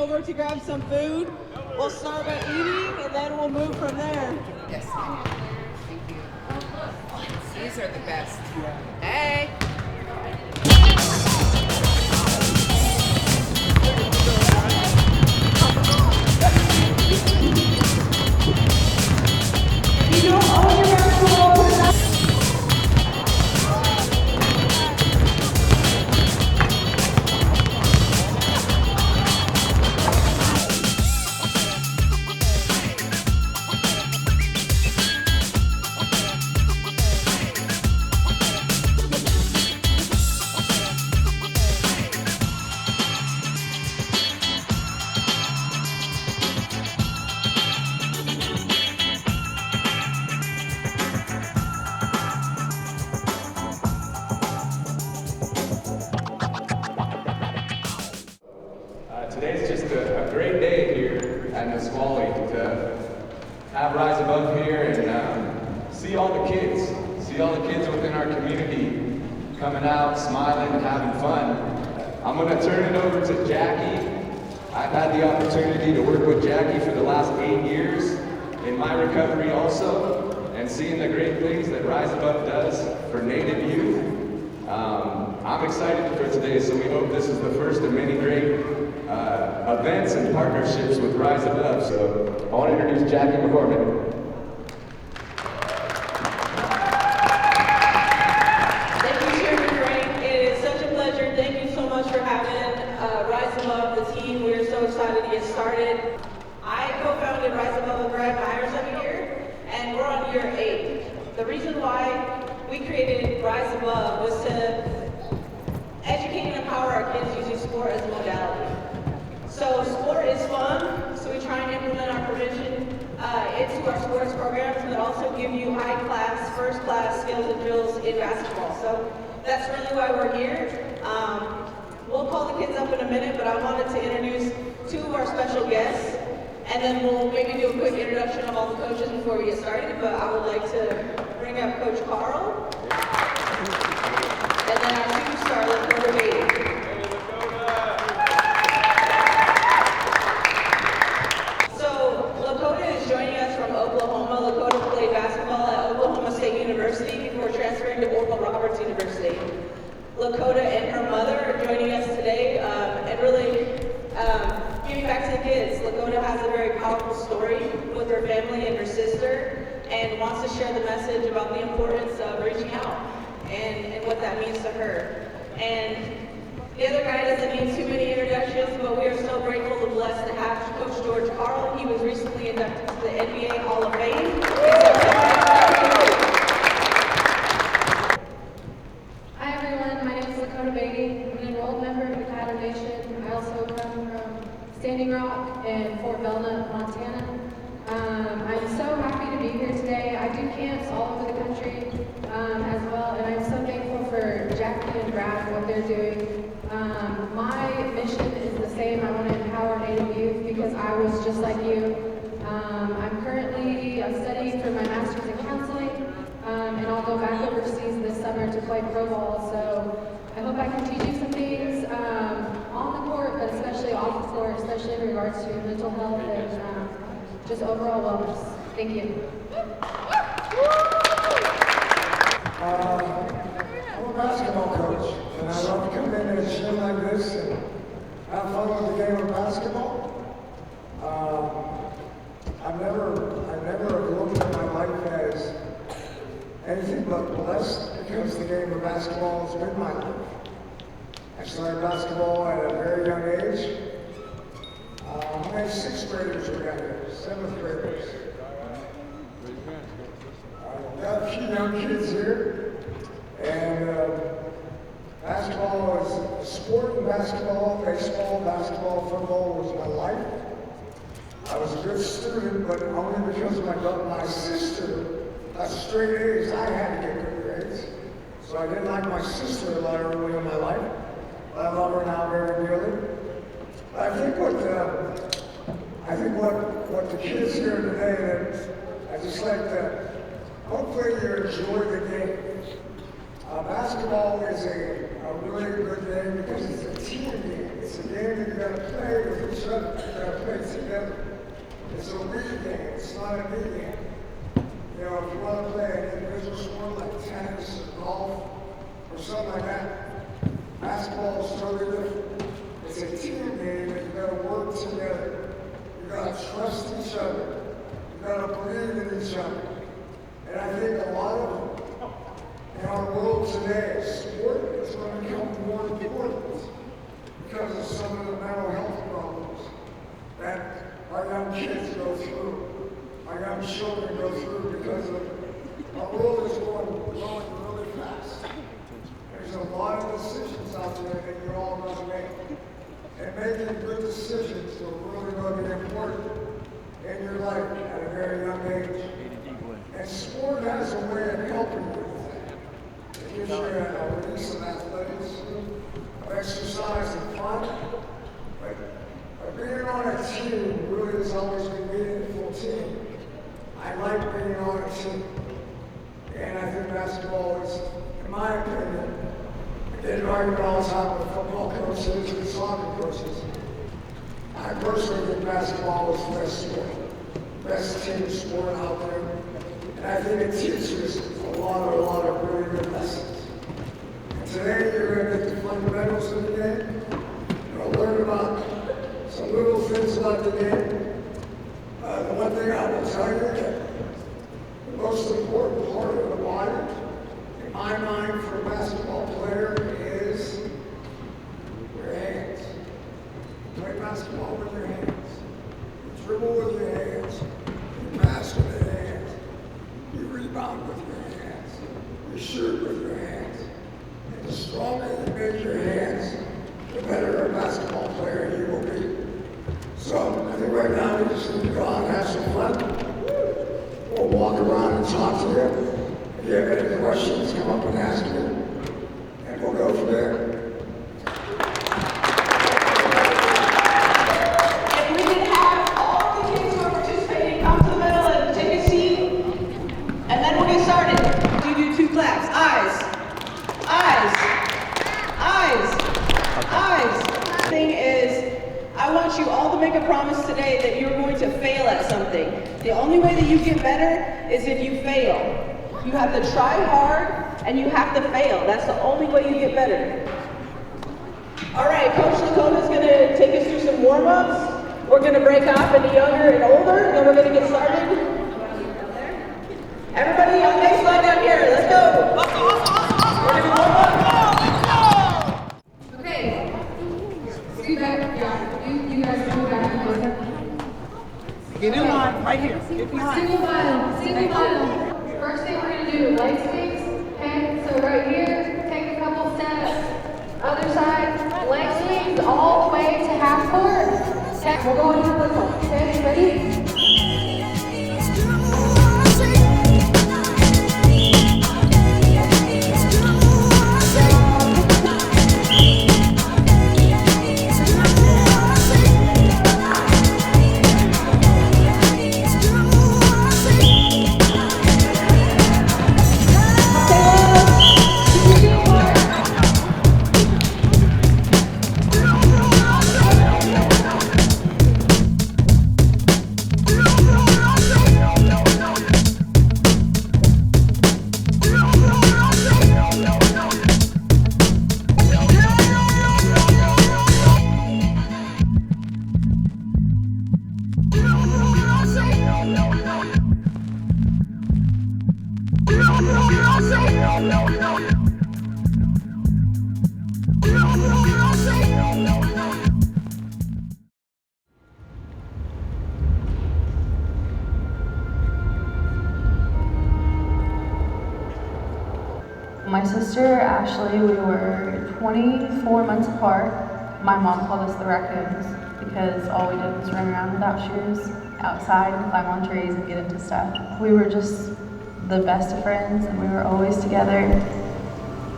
over to grab some food. We'll start by eating and then we'll move from there. Yes, thank you. These are the best. Hey! You don't own your basketball. Today's just a great day here at Nisqually to have Rise Above here and see all the kids within our community coming out, smiling, and having fun. I'm going to turn it over to Jaci. I've had the opportunity to work with Jaci for the last 8 years in my recovery also, and seeing the great things that Rise Above does for Native youth. I'm excited for today, so we hope this is the first of many great events and partnerships with Rise Above. So I want to introduce Jaci McCormick. Thank you, Chairman Frank. It is such a pleasure. Thank you so much for having Rise Above, the team. We're so excited to get started. I co-founded Rise Above with Brad Myers over here, and we're on year 8. The reason why we created Rise Above was to educate and empower our kids using sport as a modality. So sport is fun, so we try and implement our prevention into our sports programs, but also give you high-class, first-class skills and drills in basketball. So that's really why we're here. We'll call the kids up in a minute, but I wanted to introduce 2 of our special guests, and then we'll maybe do a quick introduction of all the coaches before we get started, but I would like to bring up Coach Karl, and then our superstar, Lakota Beatty. So Lakota is joining us from Oklahoma. Lakota played basketball at Oklahoma State University before transferring to Oral Roberts University. Lakota and her mother are joining us today and really giving back to the kids. Lakota has a very powerful story with her family and her sister, and wants to share the message about the importance of reaching out and what that means to her. And the other guy doesn't need too many introductions, but we are so grateful and blessed to have Coach George Karl. He was recently inducted to the NBA Hall of Fame. Hi everyone, my name is Lakota Beatty. I'm an enrolled member of the Cattle Nation. I also come from Standing Rock in Fort Belknap, Montana. I'm so happy to be here today. I do camps all over the country as well, and I'm so thankful for Jaci and Brad and what they're doing. My mission is the same. I want to empower Native youth because I was just like you. I'm currently studying for my master's in counseling, and I'll go back overseas this summer to play pro ball. So I hope I can teach you some things on the court, but especially off the court, especially in regards to mental health and just overall wellness. Thank you. I'm a basketball coach, and I love to come in and share like this and have fun with the game of basketball. I've never looked at my life as anything but blessed because the game of basketball has been my life. I started basketball at a very young age. I had 6th graders around here, 7th graders. Got a few young kids here, and basketball is sport and basketball, baseball, basketball, football was my life. I was a good student, but only because my sister got straight A's, I had to get good grades. So I didn't like my sister a lot early in my life. I love her now very dearly. I think what the kids here today, I just like to hopefully you enjoy the game. Basketball is a a really good game because it's a team game. It's a game that you gotta play with each other. You gotta play together. It's a we game. It's not a me game. You know, if you want to play an individual sport like tennis or golf or something like that, basketball is totally different. It's a team game that you gotta work together. You gotta trust each other. You gotta believe in each other. And I think a lot of in our world today, sport is going to become more important because of some of the mental health problems that our young kids go through, our young children go through because of our world is growing really fast. There's a lot of decisions out there that you're all going to make. And making good decisions are really going to be important in your life at a very young age. And sport has a way of helping you with that. It gives you a release of athleticism, of exercise and fun. But being on a team really has always been meaningful team. I like being on a team. And I think basketball is, in my opinion, I get an argument all the time with football coaches and soccer coaches. I personally think basketball is the best sport, best team sport out there. And I think it teaches a lot of really good lessons. And today you're going to get the fundamentals of the game. You're going to learn about some little things about the game. The one thing I will tell you that the most important part of the body, in my mind, for a basketball player is your hands. You play basketball with your hands. You dribble with your hands. You pass with your hands. You rebound with your hands. You shoot with your hands. And the stronger you make your hands, the better a basketball player you will be. So I think right now we just need to go out and have some fun. We'll walk around and talk to you. If you have any questions, come up and ask me. And we'll go from there. If we can have all the kids who are participating come to the middle and take a seat, and then we'll get started. You do 2 claps. Eyes. Thing is, I want you all to make a promise today that you're going to fail at something. The only way that you get better is if you fail. You have to try hard and you have to fail. That's the only way you get better. All right, Coach Lakota is going to take us through some warm-ups. We're going to break off into younger and older, then we're going to get started. Everybody on the next line down here, let's go. We're going to warm up. Okay. Scoot back. Yeah. You guys go back and forth. Get in line, right here. Get behind. Single file. First thing we're going to do, leg swings. Okay, so right here, take a couple steps. Other side, leg swings all the way to half court. Okay, we're going to this one. Okay, ready? My sister, Ashley, we were 24 months apart. My mom called us the raccoons because all we did was run around without shoes, outside, climb on trees, and get into stuff. We were just the best of friends, and we were always together.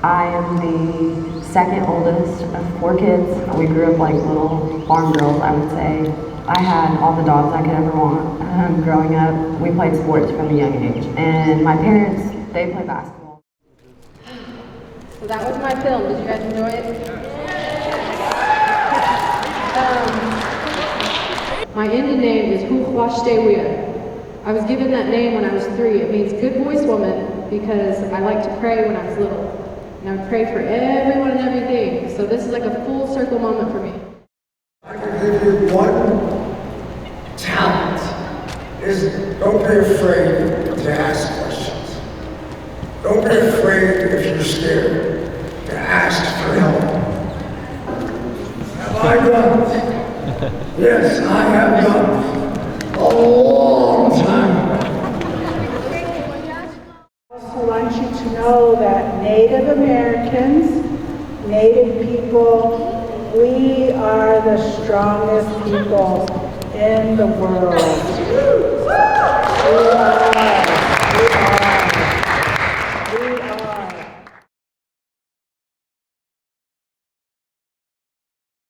I am the second oldest of 4 kids. We grew up like little farm girls, I would say. I had all the dogs I could ever want. Growing up, we played sports from a young age. And my parents, they play basketball. So that was my film. Did you guys enjoy it? My Indian name is Hukwashtewia. I was given that name when I was 3. It means good voice woman because I liked to pray when I was little. And I would pray for everyone and everything. So this is like a full circle moment for me. I can give you one talent, is don't be afraid to ask questions. Don't be afraid if you're scared to ask for help. Have I done it? Yes, I have done it. A long time ago. I also want you to know that Native Americans, Native people, we are the strongest people in the world.